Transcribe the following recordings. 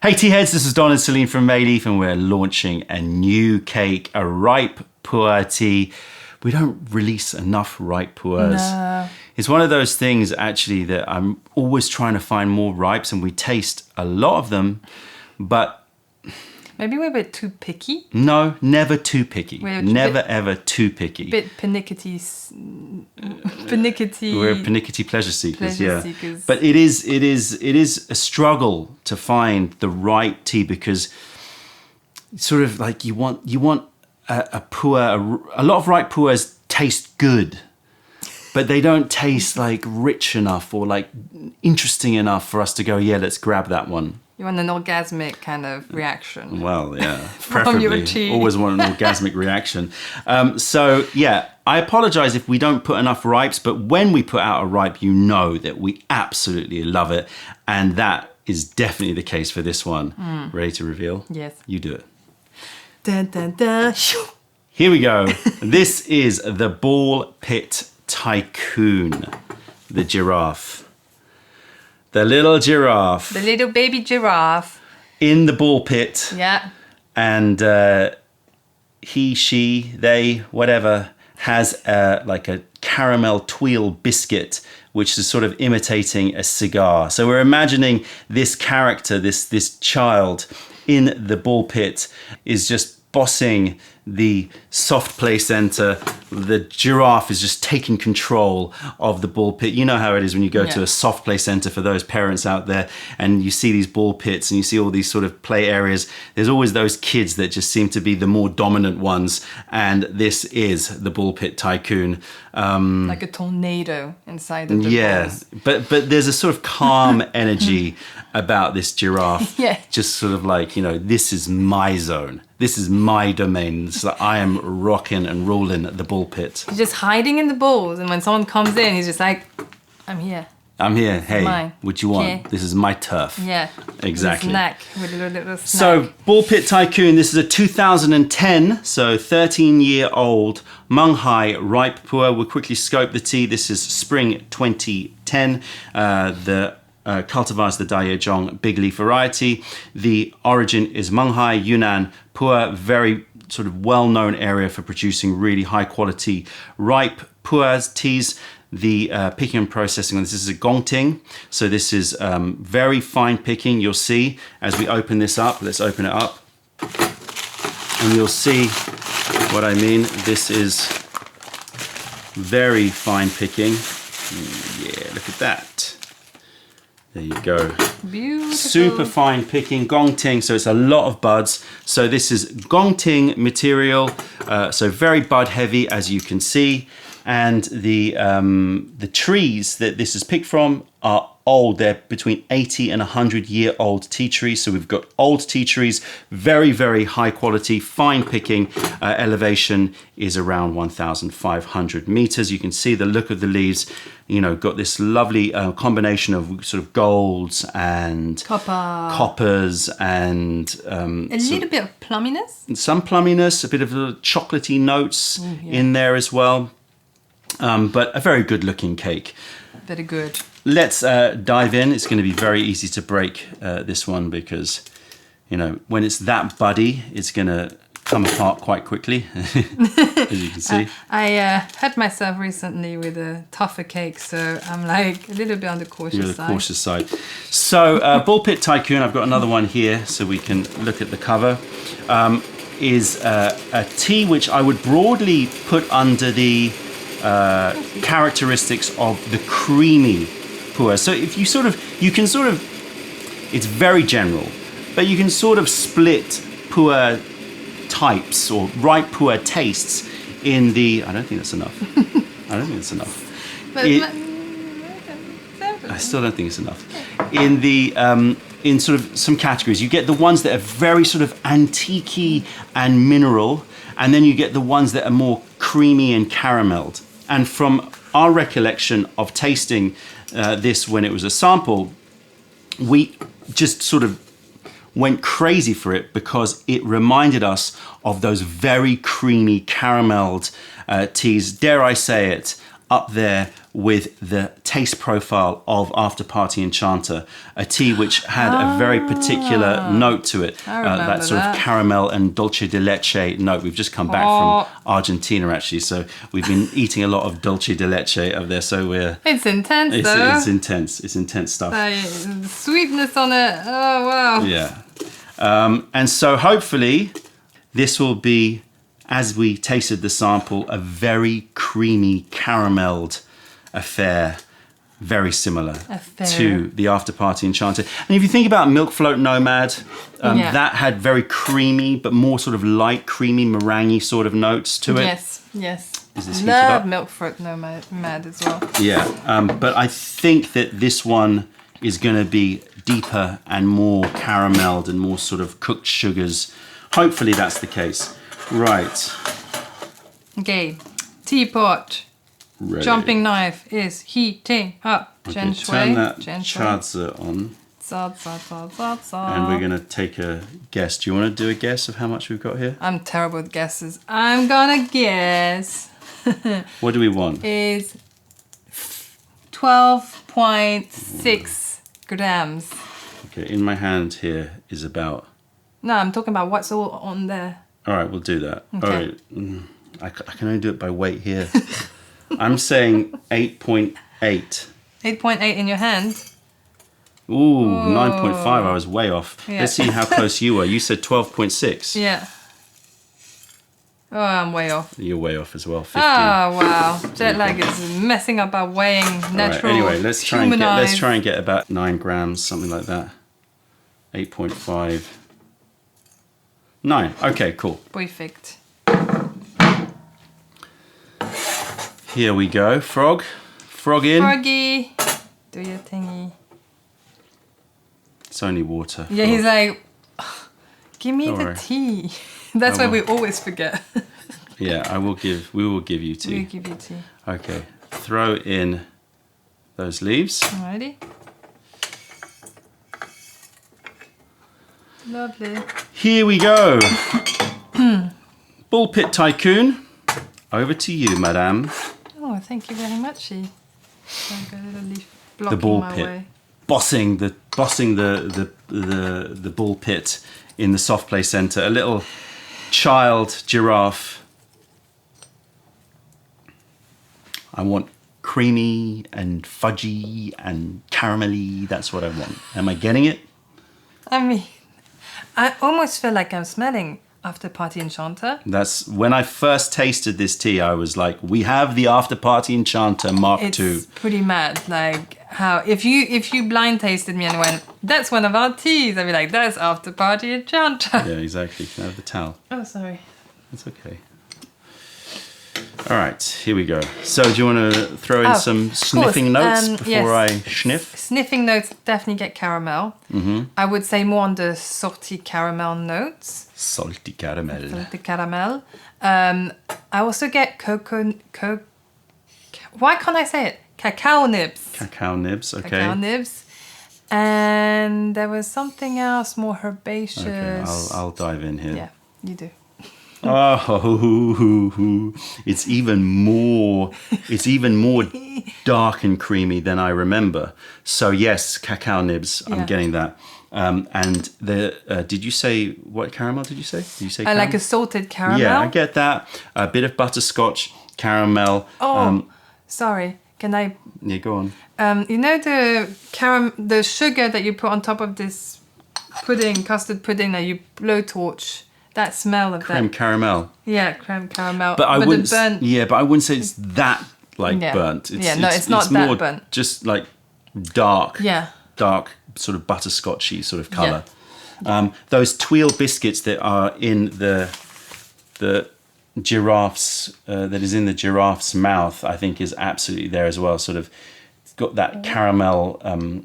Hey tea heads, this is Don and Celine from Mayleaf, and we're launching a new cake, a ripe pu'er tea. We don't release enough ripe pu'ers. No. It's one of those things actually that I'm always trying to find more ripes, and we taste a lot of them, but Maybe we're a bit too picky. no, never too picky. Never ever too picky. Bit pernickety. We're pernickety pleasure seekers, Pleasure yeah. seekers. But it is a struggle to find the right tea, because sort of like you want a pu'er. A lot of ripe pu'ers taste good, but they don't taste like rich enough or like interesting enough for us to go, yeah, let's grab that one. You want an orgasmic kind of reaction. Well, yeah, From your preferably. tea. Always want an orgasmic reaction. So, yeah, I apologize if we don't put enough ripes, but when we put out a ripe, you know that we absolutely love it. And that is definitely the case for this one. Ready to reveal? Yes. You do it. Dun, dun, dun. Shoo. Here we go. This is the Ball Pit Tycoon, the giraffe. The little giraffe. The little baby giraffe. In the ball pit. Yeah. And he, she, they, whatever, has like a caramel tweel biscuit, which is sort of imitating a cigar. So we're imagining this character, this child in the ball pit is just bossing the soft play center. The giraffe is just taking control of the ball pit. You know how it is when you go to a soft play center, for those parents out there, and you see these ball pits and you see all these sort of play areas. There's always those kids that just seem to be the more dominant ones, and this is the Ball Pit Tycoon. Like a tornado inside of the balls. but there's a sort of calm energy about this giraffe. Yeah. Just sort of like, this is my zone. This is my domain. So I am rocking and rolling the ball pit. He's just hiding in the balls, and when someone comes in, he's just like, I'm here. I'm here. Hey, mine. what you want? Okay. This is my turf. Yeah. Exactly. With a little snack. So, Ball Pit Tycoon, this is a 2010, so 13-year-old Menghai Ripe PuErh. We'll quickly scope the tea. This is spring 2010. The cultivar is the Daejong big leaf variety. The origin is Menghai, Yunnan, PuErh, very sort of well-known area for producing really high-quality ripe PuErh teas. The picking and processing on this is a gongting, so this is very fine picking. You'll see as we open this up. Let's open it up, and you'll see what I mean. This is very fine picking. Yeah, look at that. There you go. Beautiful. Super fine picking, gongting, so it's a lot of buds. So this is gongting material, so very bud heavy, as you can see. And the trees that this is picked from are old. They're between 80 and 100-year-old tea trees. So we've got old tea trees, very, very high quality, fine picking. Elevation is around 1,500 meters. You can see the look of the leaves, got this lovely combination of sort of golds and coppers and a little bit of plumminess. Some plumminess, a bit of chocolatey notes in there as well. But a very good looking cake. Very good. Let's dive in. It's going to be very easy to break this one because, when it's that buddy, it's going to come apart quite quickly, as you can see. I hurt myself recently with a tougher cake, so I'm like a little bit on the cautious side. Cautious side. So Ball Pit Tycoon, I've got another one here so we can look at the cover, is a tea which I would broadly put under the characteristics of the creamy pu'erh. So if you can sort of, it's very general, but you can sort of split pu'erh types or ripe pu'erh tastes in the, I don't think that's enough. I still don't think it's enough. In the, in sort of some categories, you get the ones that are very sort of antique-y and mineral, and then you get the ones that are more creamy and caramelled. And from our recollection of tasting this when it was a sample, we just sort of went crazy for it because it reminded us of those very creamy caramelled teas, dare I say it, up there with the taste profile of After Party Enchanter, a tea which had a very particular note to it. I remember that sort of caramel and dulce de leche note. We've just come back from Argentina, actually, so we've been eating a lot of dulce de leche over there. So it's intense, though. It's intense. It's intense stuff. The sweetness on it. Oh, wow. Yeah. And so hopefully this will be, as we tasted the sample, a very creamy caramelled affair, very similar to the After Party Enchanter. And if you think about Milk Float Nomad, that had very creamy, but more sort of light, creamy, meringue sort of notes to it. Yes. Is this heated Love up? Milk Float Nomad as well. Yeah, but I think that this one is going to be deeper and more caramelled and more sort of cooked sugars. Hopefully that's the case. Right. Okay. Teapot. Ready. Jumping knife is heating up. Okay, turn that chadza on. And we're going to take a guess. Do you want to do a guess of how much we've got here? I'm terrible with guesses. I'm going to guess. What do we want? Is 12.6 grams. Okay, in my hand here is about... No, I'm talking about what's all on there. All right, we'll do that. Okay. All right. I can only do it by weight here. I'm saying 8.8. 8.8 in your hand. Ooh, 9.5. I was way off. Yeah. Let's see how close you were. You said 12.6. Yeah. Oh, I'm way off. You're way off as well. 15. Oh, wow. Jet lag is messing up our weighing natural. Right, anyway, let's try and get about 9 grams, something like that. 8.5. 9. Okay, cool. Perfect. Here we go. Frog in. Froggy, do your thingy. It's only water. Yeah, he's like, give me the tea. That's why we always forget. Yeah, we will give you tea. We'll give you tea. Okay, throw in those leaves. Alrighty. Lovely. Here we go. Ball Pit Tycoon. Over to you, madame. Oh, thank you very much. I've got a little leaf blocking The ball my pit. way. Bossing the ball pit in the soft play center. A little child giraffe. I want creamy and fudgy and caramelly. That's what I want. Am I getting it? I mean, I almost feel like I'm smelling After Party Enchanter. That's when I first tasted this tea. I was like, "We have the After Party Enchanter Mark II." It's pretty mad. Like how if you blind tasted me and went, "That's one of our teas," I'd be like, "That's After Party Enchanter." Yeah, exactly. Can I have the towel? Oh, sorry. That's okay. All right, here we go. So, do you want to throw in some sniffing notes before I sniff? Sniffing notes definitely get caramel. I would say more on the salty caramel notes. Salty caramel. Salty caramel. I also get why can't I say it? Cacao nibs. Cacao nibs, okay. Cacao nibs. And there was something else more herbaceous. Okay, I'll dive in here. Yeah, you do. Oh, it's even more dark and creamy than I remember. So yes, cacao nibs. Yeah. I'm getting that. And the did you say what caramel? Did you say? Did you say? I caramel? like a salted caramel. Yeah, I get that. A bit of butterscotch caramel. Oh, sorry. Can I? Yeah, go on. You know the sugar that you put on top of this custard pudding that you blowtorch. That smell of Creme caramel. Yeah, creme caramel. But I wouldn't. Burnt... Yeah, but I wouldn't say it's that burnt. It's not that more burnt. Just like dark. Yeah. Dark, sort of butterscotchy sort of color. Yeah. Those Tweel biscuits that are in the giraffe's that is in the giraffe's mouth, I think, is absolutely there as well. Sort of got that caramel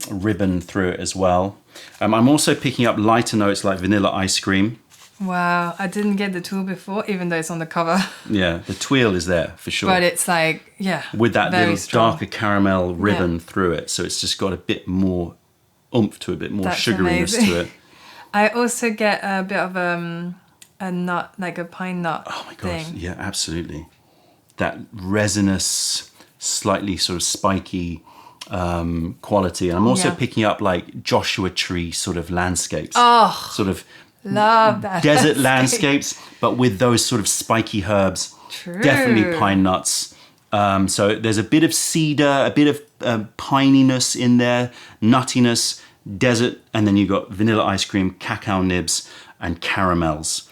ribbon through it as well. I'm also picking up lighter notes like vanilla ice cream. Wow, I didn't get the Tweel before, even though it's on the cover. Yeah, the Tweel is there for sure. But it's like, with that little strong. darker caramel ribbon through it. So it's just got a bit more oomph to it, a bit more sugariness to it. I also get a bit of a nut, like a pine nut. Oh my gosh, yeah, absolutely. That resinous, slightly sort of spiky quality. And I'm also picking up like Joshua Tree sort of landscapes. Sort of Love that. desert landscapes, but with those sort of spiky herbs. True. Definitely pine nuts. So there's a bit of cedar, a bit of pininess in there, nuttiness, desert, and then you've got vanilla ice cream, cacao nibs, and caramels.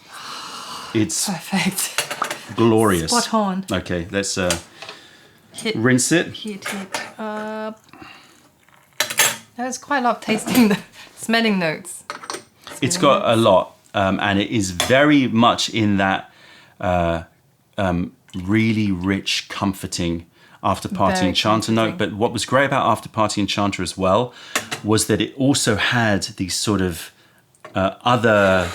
It's Perfect. glorious. Spot on. Okay, let's rinse it. Heat. There's quite a lot of tasting, smelling notes. It's got a lot, and it is very much in that really rich, comforting After Party Very Enchanter note. comforting. But what was great about After Party Enchanter as well was that it also had these sort of other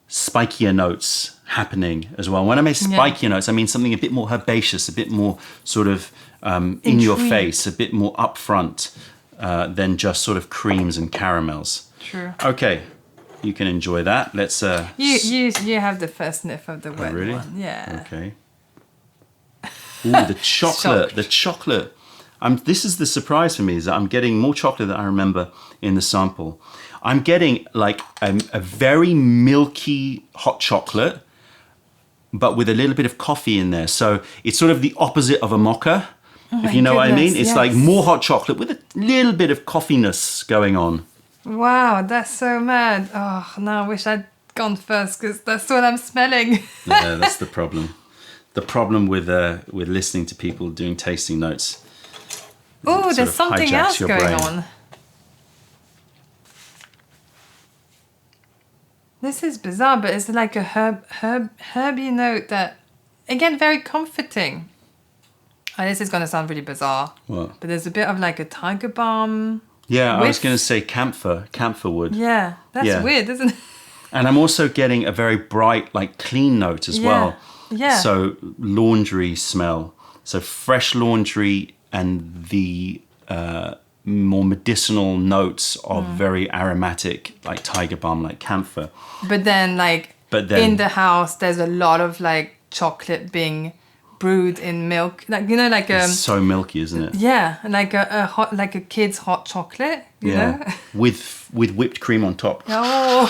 spikier notes happening as well. When I mean spikier notes, I mean something a bit more herbaceous, a bit more sort of in your face, a bit more upfront than just sort of creams and caramels. True. Okay, you can enjoy that. Let's. You have the first sniff of the wet really? one. Yeah. Okay. Ooh, the chocolate. Shocked. The chocolate. This is the surprise for me, is that I'm getting more chocolate than I remember in the sample. I'm getting like a very milky hot chocolate, but with a little bit of coffee in there. So it's sort of the opposite of a mocha, if you know what I mean. It's like more hot chocolate with a little bit of coffeeness going on. Wow, that's so mad. Oh, now I wish I'd gone first because that's what I'm smelling. Yeah, that's the problem. The problem with listening to people doing tasting notes. Oh, there's something else going on. This is bizarre, but it's like a herby note that, again, very comforting. Oh, this is going to sound really bizarre. What? But there's a bit of like a tiger balm. Yeah, I was going to say camphor wood. Yeah, that's weird, isn't it? And I'm also getting a very bright, like clean note as well. Yeah. So laundry smell. So fresh laundry and the more medicinal notes of very aromatic, like tiger balm, like camphor. But then in the house, there's a lot of like chocolate being brewed in milk, like It's so milky, isn't it? yeah, like a hot, like a kid's hot chocolate, you know? with whipped cream on top. Oh,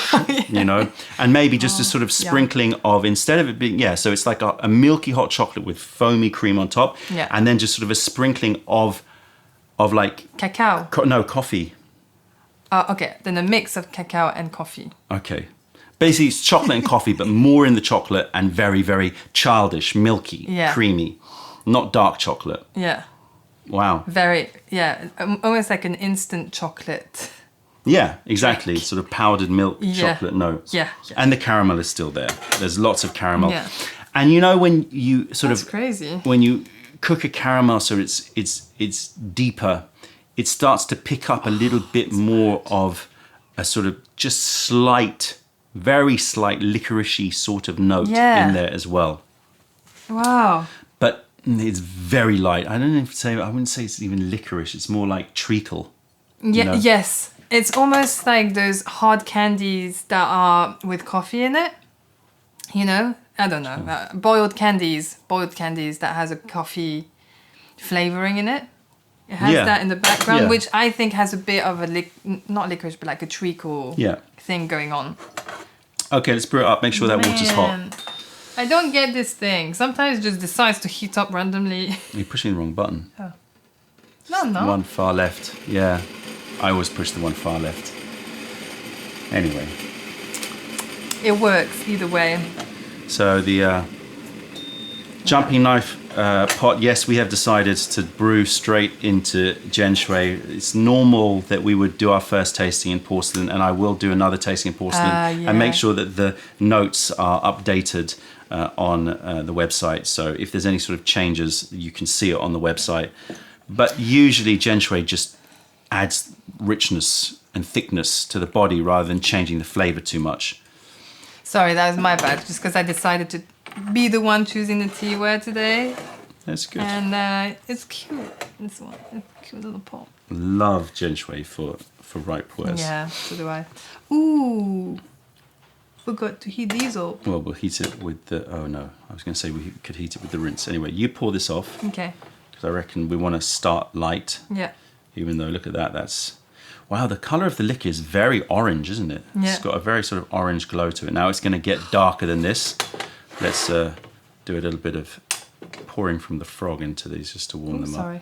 You know, and maybe just a sort of sprinkling of, instead of it being so it's like a milky hot chocolate with foamy cream on top, and then just sort of a sprinkling of like cacao. Coffee. Okay, then a mix of cacao and coffee. Okay. Basically, it's chocolate and coffee, but more in the chocolate and very, very childish, milky, creamy, not dark chocolate. Yeah. Wow. Very, almost like an instant chocolate. Yeah, exactly. Sort of powdered milk chocolate notes. Yeah. And the caramel is still there. There's lots of caramel. Yeah. And you know when you That's crazy. when you cook a caramel so it's deeper, it starts to pick up a little bit more of a sort of just slight, very slight licoricey sort of note in there as well. Wow. But it's very light. I wouldn't say it's even licorice. It's more like treacle. Yeah. know? Yes. It's almost like those hard candies that are with coffee in it. You know, I don't know, boiled candies that has a coffee flavoring in it. It has that in the background, which I think has a bit of a not licorice, but like a treacle thing going on. Okay, let's brew it up. Make sure that water's hot. I don't get this thing. Sometimes it just decides to heat up randomly. You're pushing the wrong button. Oh. No, no. One far left. Yeah, I always push the one far left. Anyway. It works either way. So the jumping knife pot, yes, we have decided to brew straight into Genshui. It's normal that we would do our first tasting in porcelain, and I will do another tasting in porcelain and make sure that the notes are updated on the website. So if there's any sort of changes, you can see it on the website. But usually Genshui just adds richness and thickness to the body rather than changing the flavor too much. Sorry, that was my bad. Just because I decided to be the one choosing the TEAWARE today. That's good. And it's cute. This one, it's a cute little pot. Love Genshui for Ripe PuErh. Yeah, so do I. Ooh, forgot to heat these up. Well, we'll heat it with the. Oh no, I was going to say we could heat it with the rinse. Anyway, you pour this off. Okay. because I reckon we want to start light. Yeah. Even though, look at that, that's... Wow, the colour of the liquor is very orange, isn't it? Yeah. It's got a very sort of orange glow to it. Now it's going to get darker than this. Let's do a little bit of pouring from the frog into these just to warm them up. Sorry.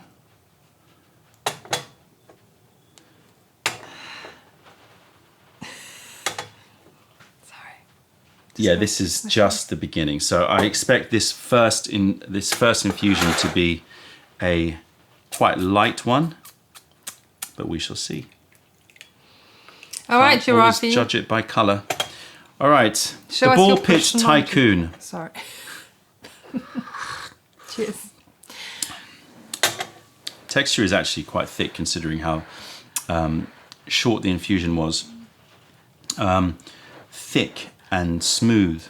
Yeah, this is just the beginning. So I expect this first infusion to be a quite light one, but we shall see. All right, Always Giraffe. judge it by colour. All right, Show the us Ball your Pit personality. Tycoon. Sorry. Cheers. Texture is actually quite thick considering how short the infusion was. Thick and smooth,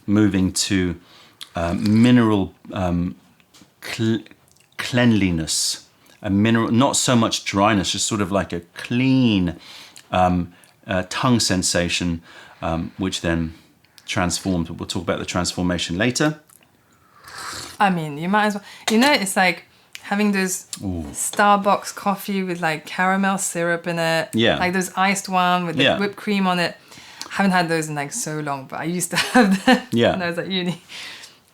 moving to mineral cleanliness, a mineral, not so much dryness, just sort of like a clean tongue sensation, which then transformed. We'll talk about the transformation later. I mean, you might as well. You know, it's like having those Starbucks coffee with like caramel syrup in it. Yeah. Like those iced one with the Yeah. whipped cream on it. Haven't had those in like so long, but I used to have them when I was at uni.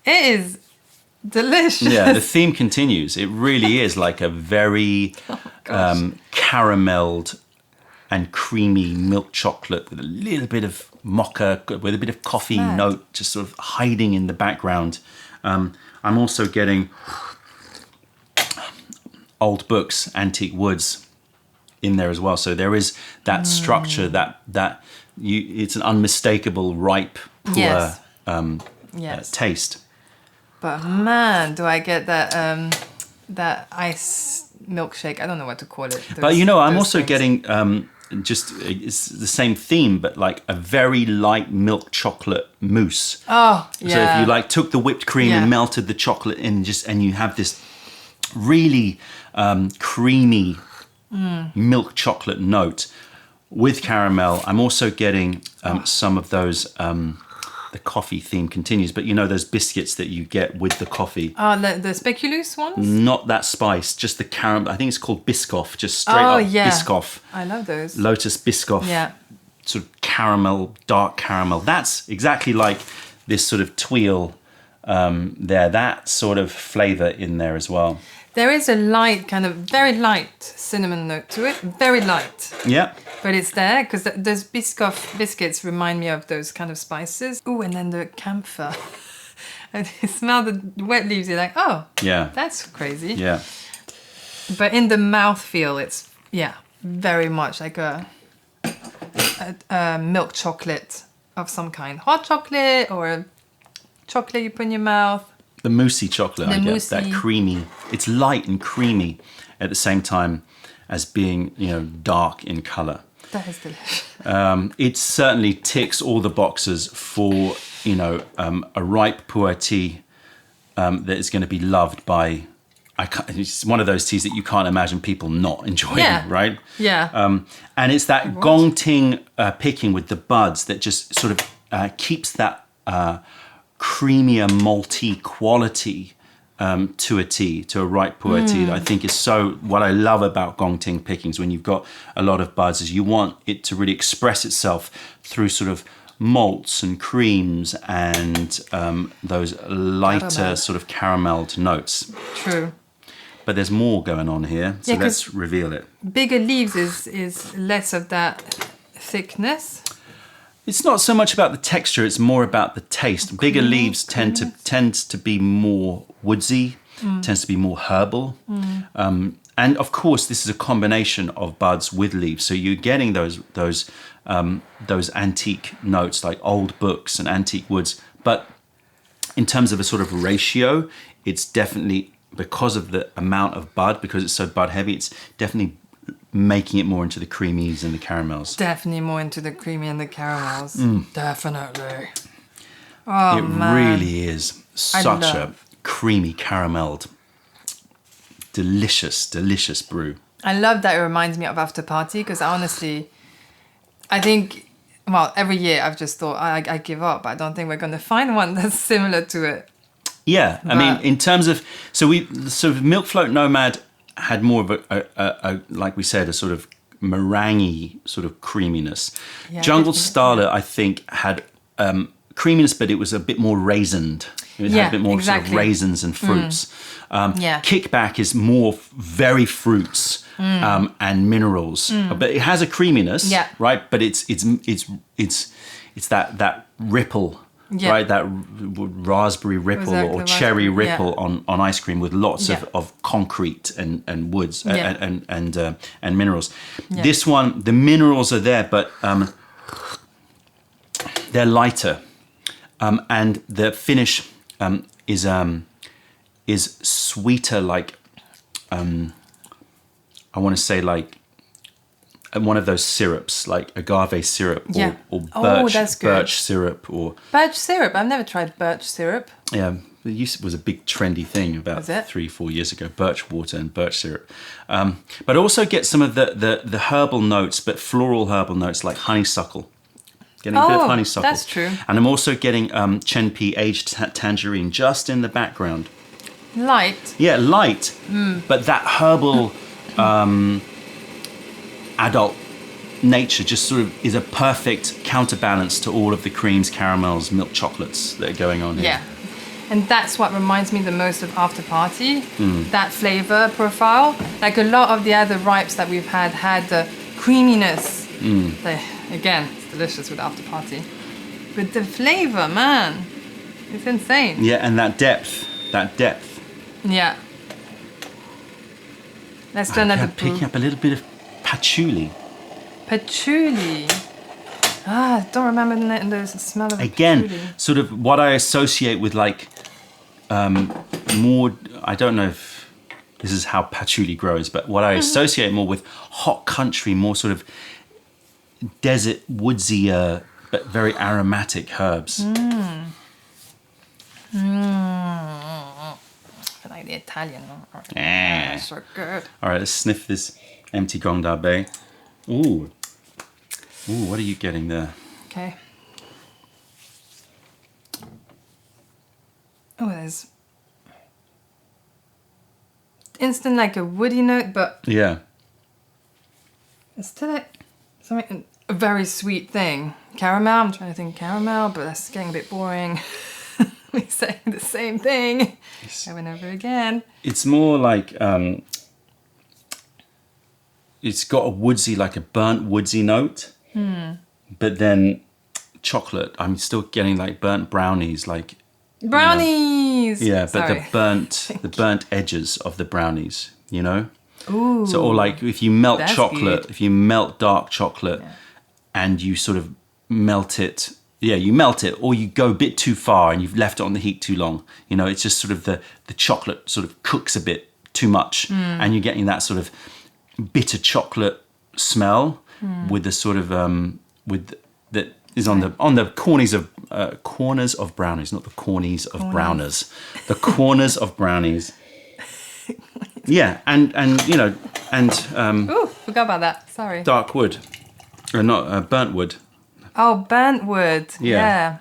It is delicious. Yeah, the theme continues. It really is like a very caramelled and creamy milk chocolate with a little bit of mocha, with a bit of coffee note just sort of hiding in the background. I'm also getting old books, antique woods in there as well. So there is that structure, it's an unmistakable ripe PuErh taste. But man, do I get that ice milkshake? I don't know what to call it. But you know, I'm also things. getting it's the same theme, but like a very light milk chocolate mousse. Oh, yeah. So if you like took the whipped cream and melted the chocolate in, and you have this really creamy milk chocolate note with caramel. I'm also getting some of those. The coffee theme continues, but you know those biscuits that you get with the coffee. Oh, the speculoos ones? Not that spice, just the caramel. I think it's called Biscoff, just straight up Biscoff. I love those. Lotus Biscoff. Yeah. Sort of caramel, dark caramel. That's exactly like this sort of tuile there. That sort of flavour in there as well. There is a light, kind of very light cinnamon note to it. Very light. Yeah. But it's there because those Biscoff biscuits remind me of those kind of spices. Ooh, and then the camphor. And you smell the wet leaves, you're like, oh, Yeah. that's crazy. Yeah. But in the mouthfeel, it's, very much like a milk chocolate of some kind. Hot chocolate or a chocolate you put in your mouth. The moussey chocolate, I guess, that moussey. creamy. It's light and creamy at the same time as being, dark in colour. That is delicious. It certainly ticks all the boxes for, a ripe PuErh tea that is going to be loved by. It's one of those teas that you can't imagine people not enjoying, right? Yeah. And it's that gong ting picking with the buds that just sort of keeps that creamier, malty quality to a tea, to a ripe PuErh tea that I think is so, what I love about gong ting pickings when you've got a lot of buds is you want it to really express itself through sort of malts and creams and those lighter sort of caramelled notes. True. But there's more going on here, so let's reveal it. Bigger leaves is less of that thickness. It's not so much about the texture, it's more about the taste. Bigger leaves tends to be more woodsy, tends to be more herbal. And of course, this is a combination of buds with leaves. So you're getting those antique notes like old books and antique woods. But in terms of a sort of ratio, it's definitely, because of the amount of bud, because it's so bud heavy, it's definitely making it more into the creamies and the caramels. Definitely more into the creamy and the caramels. Definitely. Oh, it really is such a creamy, caramelled, delicious brew. I love that it reminds me of After Party because I think, well, every year I've just thought I give up. I don't think we're going to find one that's similar to it. Yeah, I mean, in terms of Milk Float Nomad had more of a like we said, a sort of meringue sort of creaminess. Yeah, Jungle definitely, Starlet, I think, had creaminess, but it was a bit more raisined. It had a bit more sort of raisins and fruits. Kickback is more very fruits and minerals, but it has a creaminess, right? But it's that ripple. Yeah. Right, that raspberry ripple or cherry ripple on ice cream with lots of concrete and woods and minerals. Yeah. This one, the minerals are there, but they're lighter, and the finish is sweeter. Like I want to say like one of those syrups, like agave syrup or birch syrup or... Birch syrup? I've never tried birch syrup. Yeah, it was a big trendy thing about 3-4 years ago, birch water and birch syrup. But also get some of the herbal notes, but floral herbal notes like honeysuckle. Getting a bit of honeysuckle. That's true. And I'm also getting Chenpi aged tangerine just in the background. Light? Yeah, light, but that herbal... adult nature just sort of is a perfect counterbalance to all of the creams, caramels, milk chocolates that are going on here. Yeah, and that's what reminds me the most of After Party, that flavor profile. Like a lot of the other ripes that we've had the creaminess. Again, it's delicious with After Party. But the flavor, man, it's insane. Yeah, and that depth. Yeah. Let's do another picking up a little bit of patchouli. Patchouli. I don't remember the smell of Again, patchouli. sort of what I associate with like more, I don't know if this is how patchouli grows, but what I associate more with hot country, more sort of desert, woodsy, but very aromatic herbs. I like the Italian one. Yeah. So good. All right, let's sniff this empty Gong Da Bay. Ooh, what are you getting there? Okay. Oh, there's instant like a woody note, but Yeah. it's still like something, a very sweet thing. Caramel, I'm trying to think caramel, but that's getting a bit boring. We're saying the same thing over and over again. It's more like it's got a woodsy, like a burnt woodsy note, but then chocolate. I'm still getting like burnt brownies, like brownies. Yeah, but Sorry. the burnt edges of the brownies, you know. Ooh. So, or like if you melt That's chocolate, good. if you melt dark chocolate, and you sort of melt it. Yeah, you melt it, or you go a bit too far and you've left it on the heat too long. You know, it's just sort of the chocolate sort of cooks a bit too much, and you're getting that sort of bitter chocolate smell with the sort of that is on the corners of brownies, not the cornies of browners, the corners of brownies. Yeah, and you know, and Ooh, forgot about that. Sorry. dark wood, not burnt wood. Oh, burnt wood. Yeah.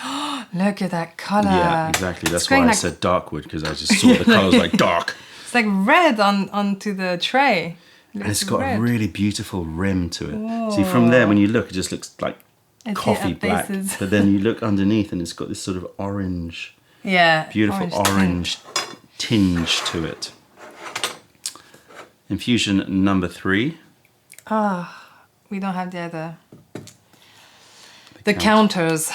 Yeah. Look at that color. Yeah, exactly. That's It's why going I like- said dark wood, because I just saw the colours like dark. It's like red onto the tray. And it's got a really beautiful rim to it. See, from there, when you look, it just looks like It's coffee the black. faces. But then you look underneath and it's got this sort of orange, Yeah. beautiful orange tinge to it. Infusion number 3. We don't have the other. The counters.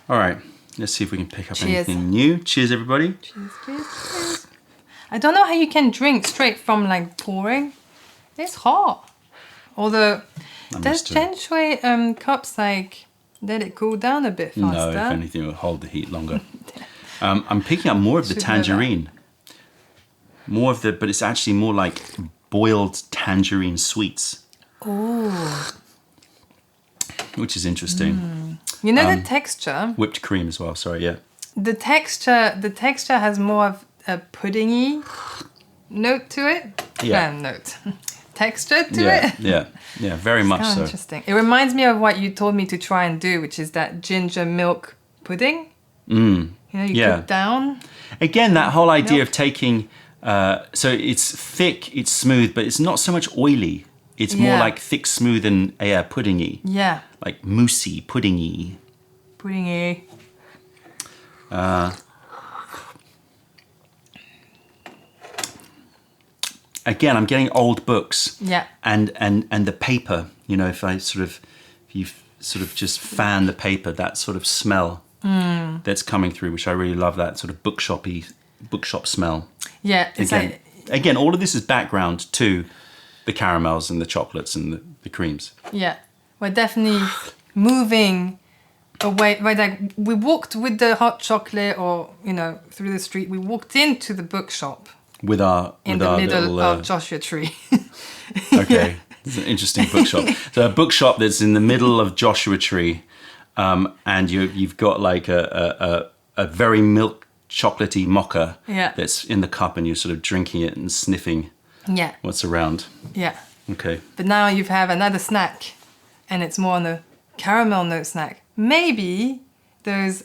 All right, let's see if we can pick up Cheers. anything new. Cheers, everybody. Cheers, cheers, cheers. I don't know how you can drink straight from like pouring. It's hot. Although, does Chen Shui cups like let it cool down a bit faster? No, if anything, it will hold the heat longer. I'm picking up more of the tangerine. More of the, but it's actually more like boiled tangerine sweets. Oh. Which is interesting. You know the texture? Whipped cream as well, sorry, yeah. The texture has more of a puddingy note to it. Yeah. Note. Texture to it. Yeah, very much so. Interesting. It reminds me of what you told me to try and do, which is that ginger milk pudding. You know, you Yeah. cook down. Again, that whole idea Milk. of taking, so it's thick, it's smooth, but it's not so much oily. It's more Yeah. like thick, smooth, and puddingy, Yeah. like moussey, puddingy. Puddingy. Again, I'm getting old books. Yeah. And the paper, you know, if you sort of just fan the paper, that sort of smell that's coming through, which I really love, that sort of bookshop smell. Yeah. It's Again, all of this is background to the caramels and the chocolates and the creams. Yeah. We're definitely moving away. Right, like we walked with the hot chocolate, or you know, through the street. We walked into the bookshop With our in the middle of Joshua Tree. Okay, it's an interesting bookshop. So a bookshop that's in the middle of Joshua Tree, and you've got like a very milk chocolatey mocha Yeah. that's in the cup, and you're sort of drinking it and sniffing Yeah. what's around. Yeah. Okay. But now you have another snack, and it's more on the caramel note snack. Maybe those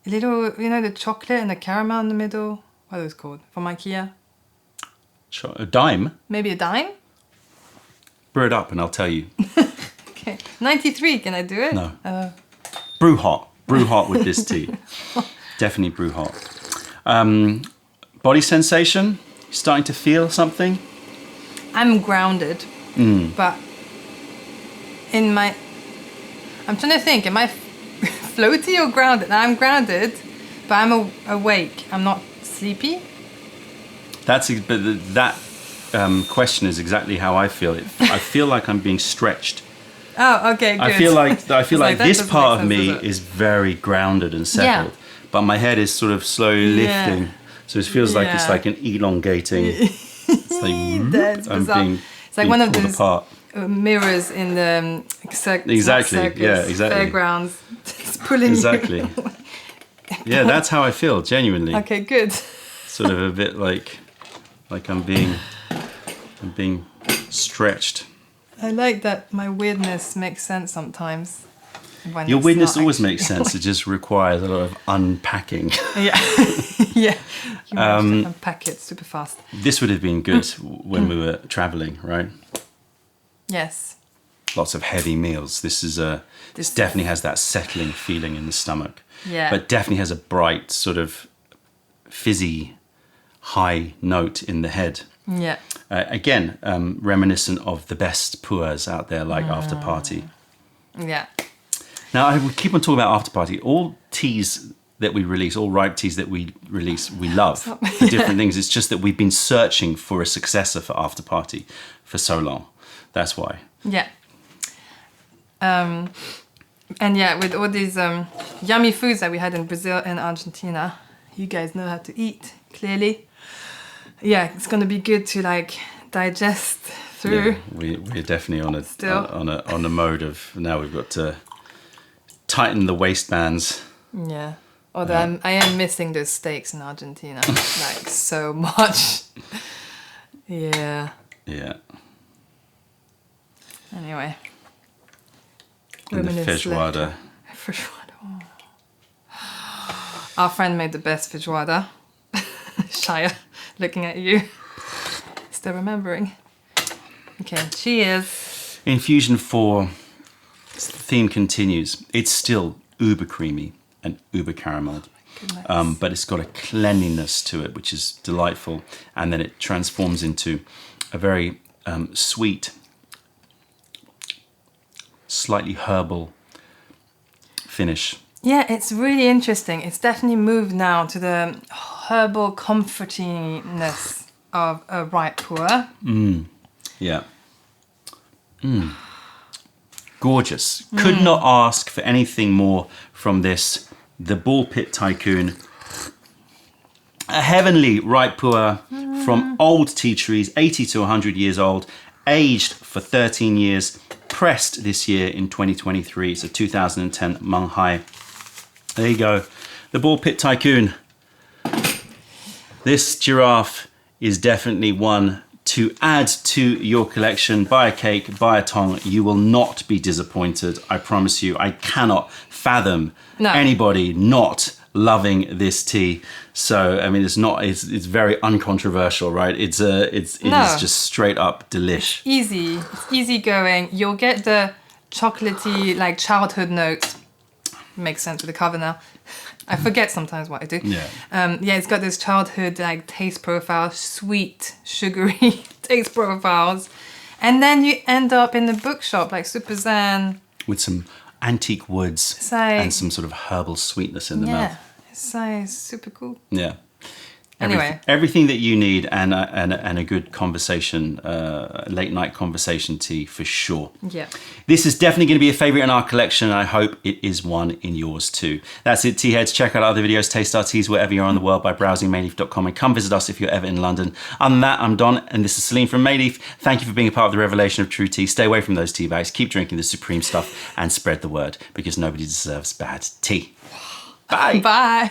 little, you know, the chocolate and the caramel in the middle. What are those called? From IKEA? A dime. Maybe a dime? Brew it up and I'll tell you. Okay. 93, can I do it? No. Brew hot. Brew hot with this tea. Definitely brew hot. Body sensation? Starting to feel something? I'm grounded, but I'm trying to think, am I floaty or grounded? I'm grounded, but I'm awake. I'm not sleepy. That question is exactly how I feel. I feel like I'm being stretched. Oh, okay, good. I feel like that this doesn't part of make me sense, does it? is very grounded and settled, but my head is sort of slowly Yeah. lifting. So it feels like it's Yeah. like an elongating. It's like That's I'm bizarre. being It's like one of pulled those apart. Mirrors in the Exactly, circus, yeah, exactly. fairgrounds. It's pulling Exactly. you. Yeah, that's how I feel genuinely. Okay, good. Sort of a bit like I'm being stretched. I like that my weirdness makes sense sometimes. When Your it's weirdness not always actually- makes sense. It just requires a lot of unpacking. Yeah, yeah. You managed to unpack it super fast. This would have been good when we were traveling, right? Yes. Lots of heavy meals. This definitely has that settling feeling in the stomach. Yeah. But definitely has a bright sort of fizzy high note in the head. Yeah. Again, reminiscent of the best pu'ers out there, like After Party. Yeah. Now, I would keep on talking about After Party. All teas that we release, all ripe teas that we release, we love for different things. It's just that we've been searching for a successor for After Party for so long. That's why. Yeah. And yeah, with all these yummy foods that we had in Brazil and Argentina, you guys know how to eat, clearly. Yeah, it's gonna be good to like digest through. Yeah, we're definitely on a Still. on a mode of now we've got to tighten the waistbands. Yeah. Although I am missing those steaks in Argentina, like so much. Yeah. Yeah. Anyway. And the feijoada. Feijoada. Oh. Our friend made the best feijoada. Shia, looking at you. Still remembering. Okay, cheers. Infusion 4, the theme continues. It's still uber creamy and uber carameled. Goodness. But it's got a cleanliness to it, which is delightful. And then it transforms into a very sweet, slightly herbal finish. Yeah, it's really interesting. It's definitely moved now to the herbal comfortiness of a ripe pu'erh. Yeah. Gorgeous. Could not ask for anything more from this. The Ball Pit Tycoon. A heavenly ripe pu'erh from old tea trees, 80 to 100 years old, aged for 13 years, pressed this year in 2023. It's a 2010 Menghai. There you go. The Ball Pit Tycoon. This giraffe is definitely one to add to your collection. Buy a cake, buy a tong. You will not be disappointed. I promise you. I cannot fathom anybody not loving this tea. So I mean, it's very uncontroversial, right? It is just straight up delish. It's easy going. You'll get the chocolatey, like childhood notes. Makes sense with the cover now. I forget sometimes what I do. Yeah. It's got this childhood like taste profile, sweet, sugary taste profiles, and then you end up in the bookshop like super zen with some antique woods and some sort of herbal sweetness in the mouth. It's super cool. Yeah. Anyway, everything that you need and a good conversation, late night conversation tea for sure. Yeah. This is definitely going to be a favorite in our collection, and I hope it is one in yours too. That's it, tea heads. Check out other videos, taste our teas wherever you are in the world by browsing mayleaf.com, and come visit us if you're ever in London. Other than that, I'm Don, and this is Celine from Mayleaf. Thank you for being a part of the revelation of true tea. Stay away from those tea bags. Keep drinking the supreme stuff and spread the word, because nobody deserves bad tea. Bye. Bye.